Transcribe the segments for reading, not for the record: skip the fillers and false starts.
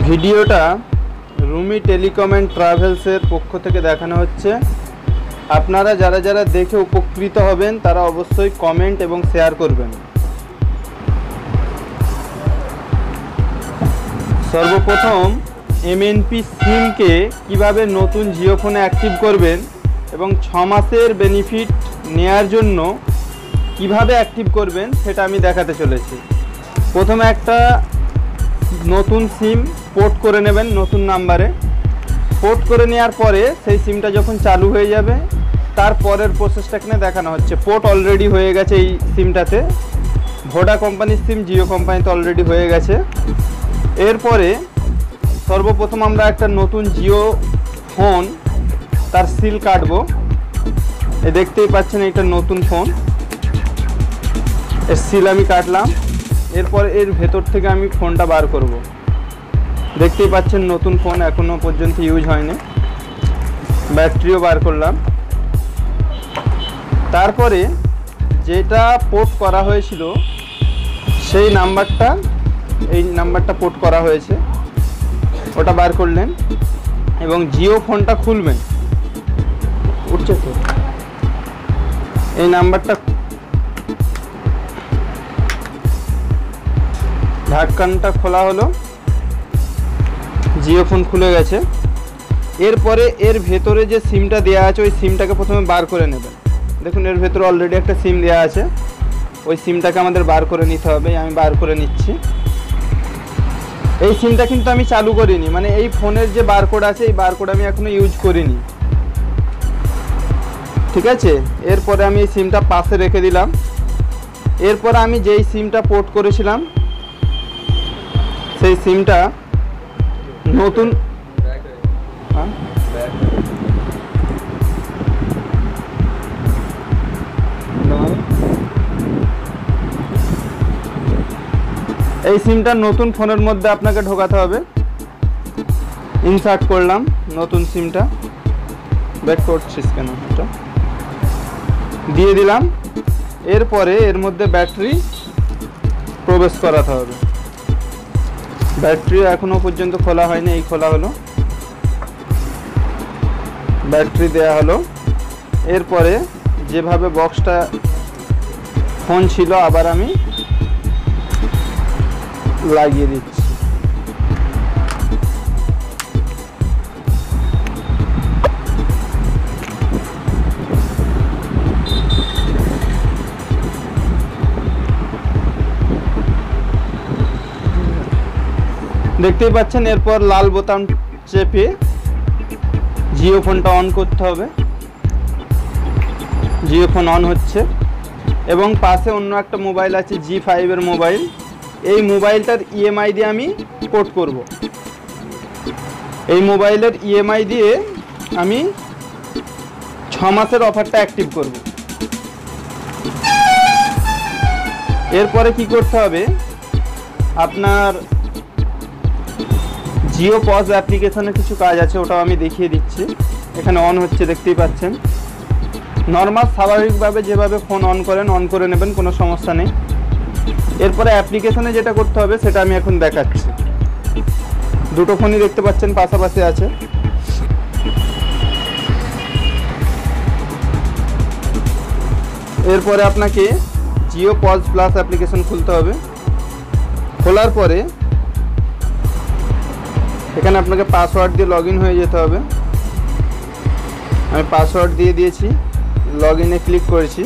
ভিডিওটা Rumi telecom and ট্রাভেলসের পক্ষ থেকে দেখানো হচ্ছে। আপনারা যারা যারা দেখে উপকৃত হবেন তারা অবশ্যই কমেন্ট এবং শেয়ার করবেন। সর্বপ্রথম এমএনপি সিমকে কিভাবে নতুন জিও ফোনে অ্যাক্টিভ করবেন এবং 6 মাসের বেনিফিট নেয়ার জন্য কিভাবে অ্যাক্টিভ করবেন সেটা আমি দেখাতে চলেছি। প্রথমে একটা নতুন সিম পোর্ট করে নেবেন, নতুন নাম্বারে পোর্ট করে নেওয়ার পরে সেই সিমটা যখন চালু হয়ে যাবে তারপরের প্রসেসটা এখানে দেখানো হচ্ছে। পোর্ট অলরেডি হয়ে গেছে এই সিমটাতে, ভোডা কোম্পানির সিম জিও কোম্পানিতে অলরেডি হয়ে গেছে। এরপরে সর্বপ্রথম আমরা একটা নতুন জিও ফোন তার সিল কাটবো। দেখতেই পাচ্ছেন এটা নতুন ফোন, এর সিল আমি কাটলাম। এরপর এর ভেতর থেকে আমি ফোনটা বার করব। দেখতেই পাচ্ছেন নতুন ফোন, এখনও পর্যন্ত ইউজ হয়নি। ব্যাটারিও বার করলাম। তারপরে যেটা পোর্ট করা হয়েছিল সেই নাম্বারটা, এই নাম্বারটা পোর্ট করা হয়েছে ওটা বার করলেন এবং জিও ফোনটা খুলবেন। উঠছে তো, এই নাম্বারটা ঢাকনটা খোলা হলো, জিও ফোন খুলে গেছে। এরপরে এর ভেতরে যে সিমটা দেওয়া আছে ওই সিমটাকে প্রথমে বার করে নেবেন। দেখুন এর ভেতরে অলরেডি একটা সিম দেওয়া আছে, ওই সিমটাকে আমাদের বার করে নিতে হবে। আমি বার করে নিচ্ছি। এই সিমটা কিন্তু আমি চালু করিনি, মানে এই ফোনের যে বারকোড আছে এই বারকোড আমি এখনো ইউজ করিনি, ঠিক আছে। এরপরে আমি এই সিমটা পাশে রেখে দিলাম। এরপর আমি যেই সিমটা পোর্ট করেছিলাম সেই সিমটা নতুন এই সিমটা নতুন ফোনের মধ্যে আপনাকে ঢোকাতে হবে। ইনসার্ট করলাম নতুন সিমটা, ব্যাক করছিস কেন, এটা দিয়ে দিলাম। এরপরে এর মধ্যে ব্যাটারি প্রবেশ করাতে হবে। ব্যাটারি এখনো পর্যন্ত খোলা হয়নি, এই খোলা হলো, ব্যাটারি দেয়া হলো। এরপরে যেভাবে বক্সটা ফোন ছিল আবার আমি লাগিয়ে দিচ্ছি। দেখতেই পাচ্ছেন। এরপর লাল বোতাম চেপে জিও ফোনটা অন করতে হবে। জিও ফোন অন হচ্ছে এবং পাশে অন্য একটা মোবাইল আছে G5 এর মোবাইল। এই মোবাইলটার ইএমআই দিয়ে আমি পোর্ট করব। এই মোবাইলের ইএমআই দিয়ে আমি 6 মাসের অফারটা অ্যাক্টিভ করব। এরপরে কি করতে হবে, আপনার জিও পজ অ্যাপ্লিকেশনের কিছু কাজ আছে, ওটাও আমি দেখিয়ে দিচ্ছি। এখানে অন হচ্ছে, দেখতেই পাচ্ছেন। নর্মাল স্বাভাবিকভাবে যেভাবে ফোন অন করেন অন করে নেবেন, কোনো সমস্যা নেই। এরপরে অ্যাপ্লিকেশনে যেটা করতে হবে সেটা আমি এখন দেখাচ্ছি। দুটো ফোনই দেখতে পাচ্ছেন পাশাপাশি আছে। এরপরে আপনাকে জিও পজ প্লাস অ্যাপ্লিকেশন খুলতে হবে। খোলার পরে এখানে আপনাকে পাসওয়ার্ড দিয়ে লগ ইন হয়ে যেতে হবে। আমি পাসওয়ার্ড দিয়ে দিয়েছি, লগ ইনে ক্লিক করেছি।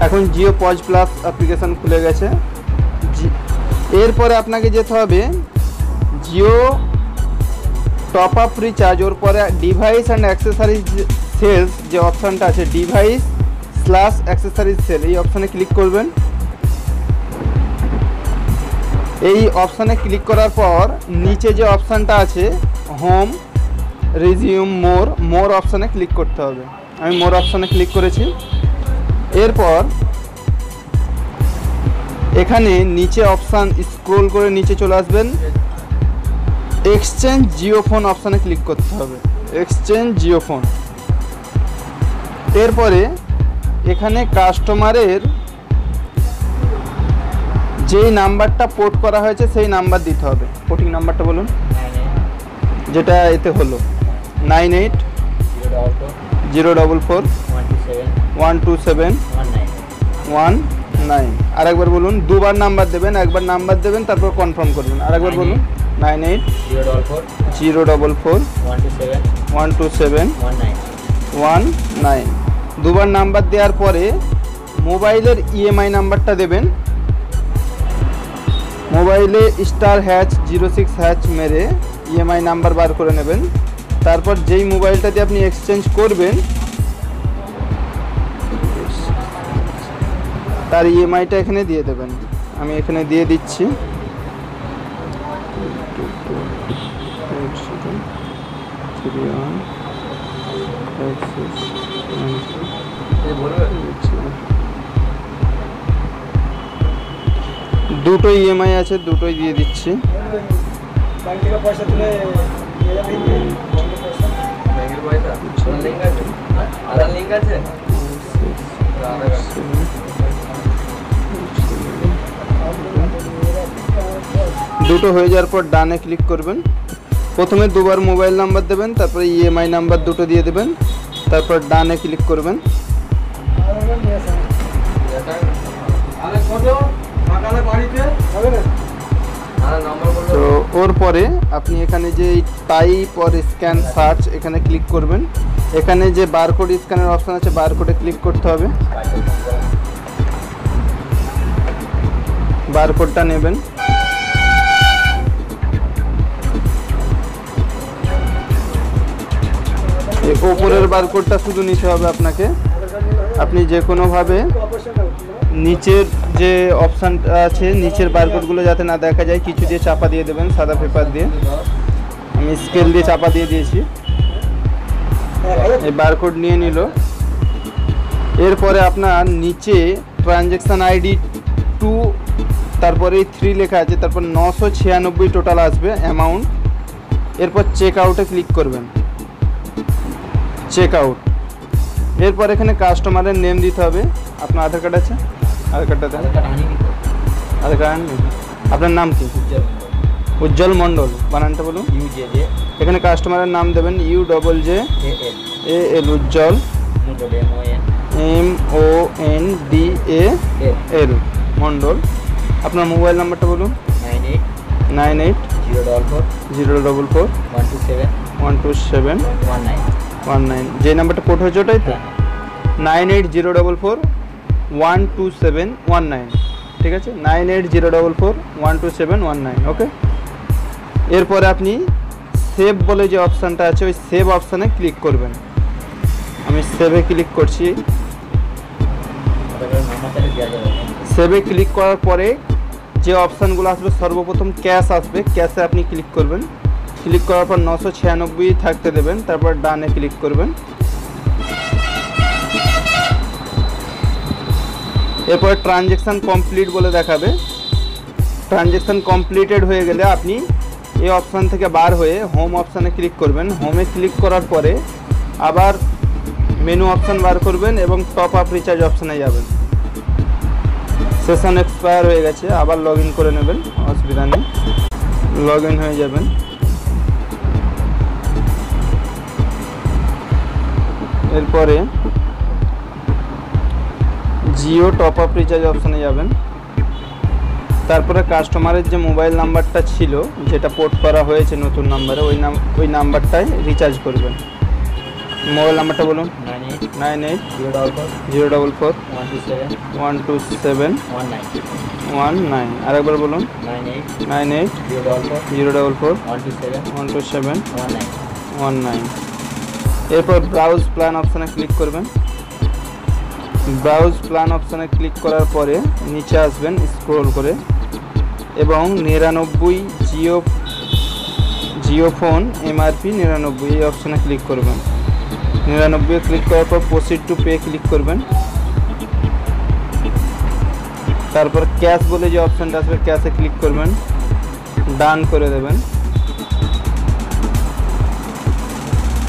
এখন জিও পজ প্লাস অ্যাপ্লিকেশান খুলে গেছে। এরপরে আপনাকে যেতে হবে জিও টপ আপ রিচার্জ, ওর পরে ডিভাইস অ্যান্ড অ্যাক্সেসরিজ সেলস যে অপশানটা আছে, ডিভাইস/অ্যাক্সেসরিজ সেল, এই অপশানে ক্লিক করবেন। এই অপশানে ক্লিক করার পর নিচে যে অপশানটা আছে হোম, রিজিউম, মোর অপশানে ক্লিক করতে হবে। আমি মোর অপশানে ক্লিক করেছি। এরপর এখানে নিচে অপশান স্ক্রোল করে নিচে চলে আসবেন, এক্সচেঞ্জ জিও ফোন অপশানে ক্লিক করতে হবে, এক্সচেঞ্জ জিও ফোন। এরপরে এখানে কাস্টমারের যেই নাম্বারটা পোর্ট করা হয়েছে সেই নাম্বার দিতে হবে। পোর্টিং নাম্বারটা বলুন, যেটা এতে হলো 9804412719। আরেকবার বলুন, দুবার নাম্বার দেবেন, একবার নাম্বার দেবেন তারপর কনফার্ম করবেন। আরেকবার বলুন 9804412719। দুবার নাম্বার দেওয়ার পরে মোবাইলের ইএমআই নাম্বারটা দেবেন। মোবাইলে *#06# মেরে ইএমআই নাম্বার বার করে নেবেন। তারপর যেই মোবাইলটা দিয়ে আপনি এক্সচেঞ্জ করবেন তার ইএমআইটা এখানে দিয়ে দেবেন। আমি এখানে দিয়ে দিচ্ছি। দুটো ইএমআই আছে, দুটোই দিয়ে দিচ্ছি। দুটো হয়ে যাওয়ার পর ডানে ক্লিক করবেন। প্রথমে দুবার মোবাইল নাম্বার দেবেন, তারপরে ইএমআই নাম্বার দুটো দিয়ে দেবেন, তারপর ডানে ক্লিক করবেন। তো ওর পরে আপনি এখানে যে টাইপ অর স্ক্যান সার্চ এখানে ক্লিক করবেন। এখানে যে বারকোড স্ক্যানের অপশন আছে, বারকোডে ক্লিক করতে হবে। বারকোডটা নেবেন। এই উপরের বারকোডটা শুধু নিতে হবে আপনাকে। আপনি যে কোনোভাবে নিচের যে অপশানটা আছে, নিচের বারকোডগুলো যাতে না দেখা যায়, কিছু দিয়ে চাপা দিয়ে দেবেন, সাদা পেপার দিয়ে। আমি স্কেল দিয়ে চাপা দিয়ে দিয়েছি। এই বারকোড নিয়ে নিল। এরপরে আপনার নিচে ট্রানজ্যাকশান আইডি 2, তারপরে 3 লেখা আছে, তারপর 996 টোটাল আসবে অ্যামাউন্ট। এরপর চেক আউটে ক্লিক করবেন। Check out. এরপর এখানে কাস্টমারের নেম দিতে হবে। আপনার আধার কার্ড আছে? আধার কার্ডটা দেন। আধার কার্ড নেই। আপনার নাম কি? উজ্জ্বল মণ্ডল। বানানটা বলুন। এখানে কাস্টমারের নাম দেবেন UJJAL উজ্জ্বল MONDAL মণ্ডল। আপনার মোবাইল নাম্বারটা বলুন। 9804412719। যে নাম্বারটা পোর্ট হয়েছে ওটাই তো? 9804412719। ঠিক আছে, 9804412719। ওকে। এরপরে আপনি সেভ বলে যে অপশানটা আছে, ওই সেভ অপশানে ক্লিক করবেন। আমি সেভে ক্লিক করছি। সেভে ক্লিক করার পরে যে অপশানগুলো আসবে, সর্বপ্রথম ক্যাশ আসবে, ক্যাশে আপনি ক্লিক করবেন। ক্লিক করার পর 996 থাকতে দেবেন, তারপর ডানে ক্লিক করবেন। এরপরে ট্রানজ্যাকশান কমপ্লিট বলে দেখাবে। ট্রানজ্যাকশান কমপ্লিটেড হয়ে গেলে আপনি এই অপশান থেকে বার হয়ে হোম অপশানে ক্লিক করবেন। হোমে ক্লিক করার পরে আবার মেনু অপশান বার করবেন এবং টপ আপ রিচার্জ অপশানে যাবেন। সেশন এক্সপায়ার হয়ে গেছে, আবার লগ ইন করে নেবেন, অসুবিধা নেই। লগ ইন হয়ে যাবেন। এরপরে জিও টপ আপ রিচার্জ অপশানে যাবেন। তারপরে কাস্টমারের যে মোবাইল নাম্বারটা ছিল, যেটা পোর্ট করা হয়েছে নতুন নাম্বারে, ওই নাম্বারটায় রিচার্জ করবেন। মোবাইল নাম্বারটা বলুন। 9804412719। আরেকবার বলুন। 9804412719। এরপর ব্রাউজ প্ল্যান অপশানে ক্লিক করবেন। ব্রাউজ প্ল্যান অপশানে ক্লিক করার পরে নিচে আসবেন স্ক্রল করে এবং 99 জিও ফোন MRP 99 এই অপশানে ক্লিক করবেন। 99 ক্লিক করার পর প্রসিড টু পে ক্লিক করবেন। তারপর ক্যাশ বলে যে অপশানটা আসবে, ক্যাশে ক্লিক করবেন, ডান করে দেবেন।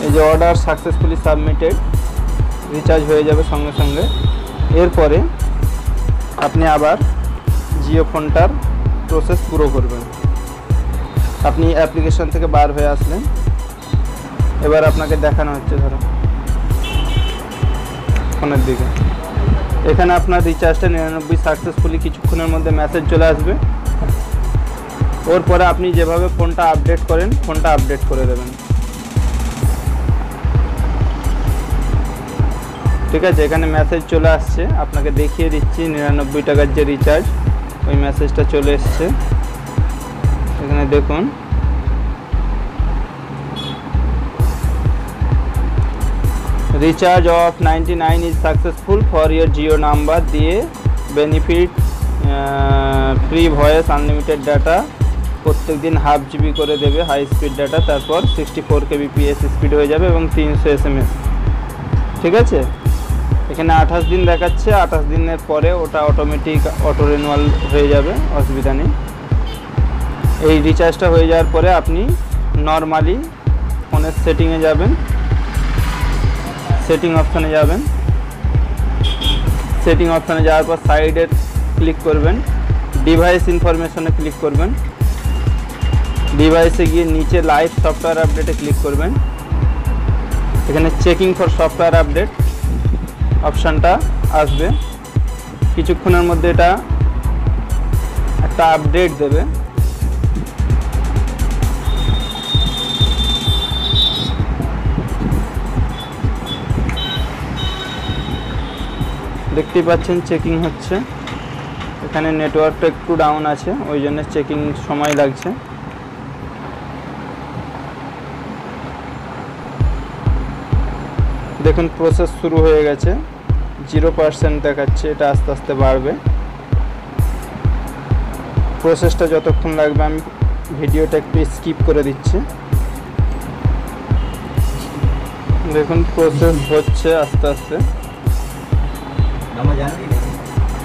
এই যে অর্ডার সাকসেসফুলি সাবমিটেড, রিচার্জ হয়ে যাবে সঙ্গে সঙ্গে। এরপরে আপনি আবার জিও ফোনটার প্রসেস পুরো করবেন। আপনি অ্যাপ্লিকেশন থেকে বার হয়ে আসলেন, এবার আপনাকে দেখানো হচ্ছে ধরো ফোনের দিকে, এখানে আপনার রিচার্জটা 99 সাকসেসফুলি, কিছুক্ষণের মধ্যে মেসেজ চলে আসবে। ওর পরে আপনি যেভাবে ফোনটা আপডেট করেন ফোনটা আপডেট করে দেবেন। ঠিক আছে, এখানে মেসেজ চলে আসছে, আপনাকে দেখিয়ে দিচ্ছি 99 টাকার যে রিচার্জ, ওই মেসেজটা চলে এসছে। এখানে দেখুন recharge of 99 is successful for your Jio number দিয়ে benefit free voice unlimited data, প্রত্যেক দিন ½ GB করে দেবে হাই স্পিড ডাটা, তারপর 64 kbps স্পিড হয়ে যাবে এবং 300 SMS। ঠিক আছে, এখানে 28 দিন দেখাচ্ছে, 28 দিনের পরে ওটা অটোমেটিক অটো রিনিউয়াল হয়ে যাবে, অসুবিধা নেই। এই রিচার্জটা হয়ে যাওয়ার পরে আপনি নর্মালি ফোনের সেটিংয়ে যাবেন, সেটিং অপশানে যাবেন, সেটিং অপশানে যাওয়ার পর সাইডে ক্লিক করবেন, ডিভাইস ইনফরমেশনে ক্লিক করবেন, ডিভাইসে গিয়ে নিচে লাইভ সফটওয়্যার আপডেটে ক্লিক করবেন। এখানে চেকিং ফর সফটওয়্যার আপডেট অপশানটা আসবে, কিছুক্ষণের মধ্যে এটা একটা আপডেট দেবে। দেখতেই পাচ্ছেন চেকিং হচ্ছে, এখানে নেটওয়ার্কটা একটু ডাউন আছে, ওই জন্য চেকিং সময় লাগছে। দেখুন প্রসেস শুরু হয়ে গেছে, 0% দেখাচ্ছে, এটা আস্তে আস্তে বাড়বে। প্রসেসটা যতক্ষণ লাগবে আমি ভিডিওটা একটু স্কিপ করে দিচ্ছি। দেখুন প্রসেস হচ্ছে আস্তে আস্তে,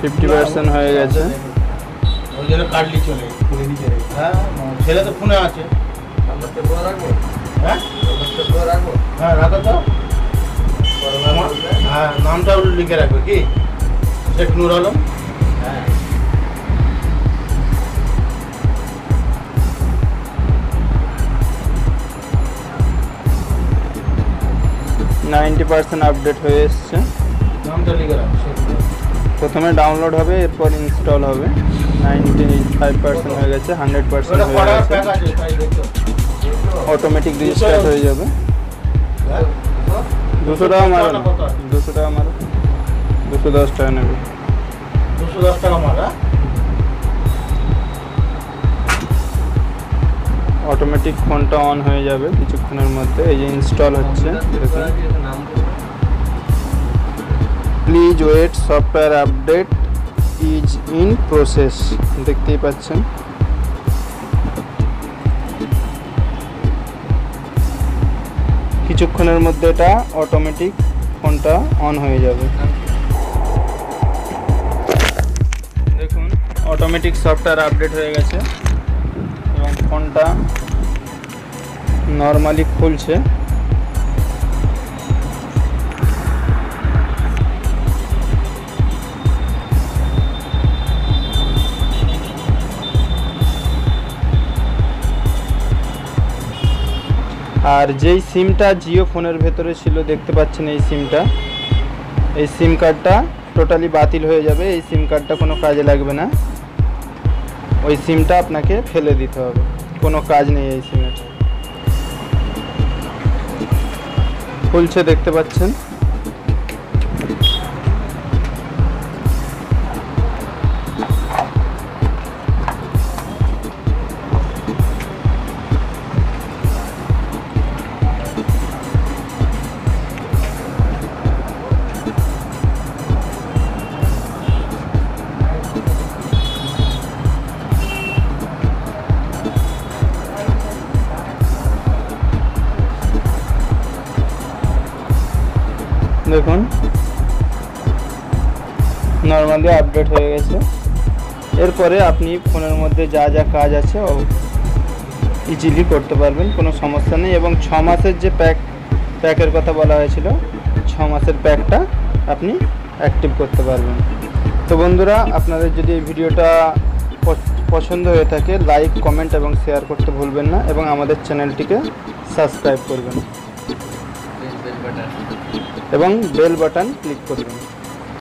50% হয়ে গেছে। ওই জন্য কাটলি চলে হ্যাঁ, ছেলে তো ফোনে আছে। হ্যাঁ হ্যাঁ রাখো তো, হ্যাঁ নামটা লিখে রাখবে কি, শেখ নূর আলম। হ্যাঁ 90% আপডেট হয়ে এসছে। নামটা লিখে রাখবে, প্রথমে ডাউনলোড হবে, এরপর ইনস্টল হবে। 95% হয়ে গেছে, 100% হয়ে গেছে, অটোমেটিক রেজিস্টার হয়ে যাবে। 200 টাকা মারো, 200 টাকা মারো, 210 টাকা নেবে, 210 টাকা মারা। অটোমেটিক ফোনটা অন হয়ে যাবে কিছুক্ষণের মধ্যে। এই যে ইনস্টল হচ্ছে, please wait software update is in process, দেখতেই পাচ্ছেন। কিছুক্ষণের মধ্যে এটা অটোমেটিক ফোনটা অন হয়ে যাবে। দেখুন অটোমেটিক সফটওয়্যার আপডেট হয়ে গেছে এবং ফোনটা নর্মালি খুলছে। আর যেই সিমটা জিও ফোনের ভেতরে ছিল দেখতে পাচ্ছেন, এই সিমটা, এই সিম কার্ডটা টোটালি বাতিল হয়ে যাবে। এই সিম কার্ডটা কোনো কাজে লাগবে না, ওই সিমটা আপনাকে ফেলে দিতে হবে, কোনো কাজ নেই এই সিমের। খুলছে দেখতে পাচ্ছেন। দেখুন নর্মালি আপডেট হয়ে গেছে। এরপরে আপনি ফোনের মধ্যে যা যা কাজ আছে ইজিলি করতে পারবেন, কোনো সমস্যা নেই। এবং 6 মাসের যে প্যাকের কথা বলা হয়েছিল, 6 মাসের প্যাকটা আপনি অ্যাক্টিভ করতে পারবেন। তো বন্ধুরা, আপনাদের যদি এই ভিডিওটা পছন্দ হয়ে থাকে লাইক, কমেন্ট এবং শেয়ার করতে ভুলবেন না এবং আমাদের চ্যানেলটিকে সাবস্ক্রাইব করবেন এবং বেল বাটন ক্লিক করবেন।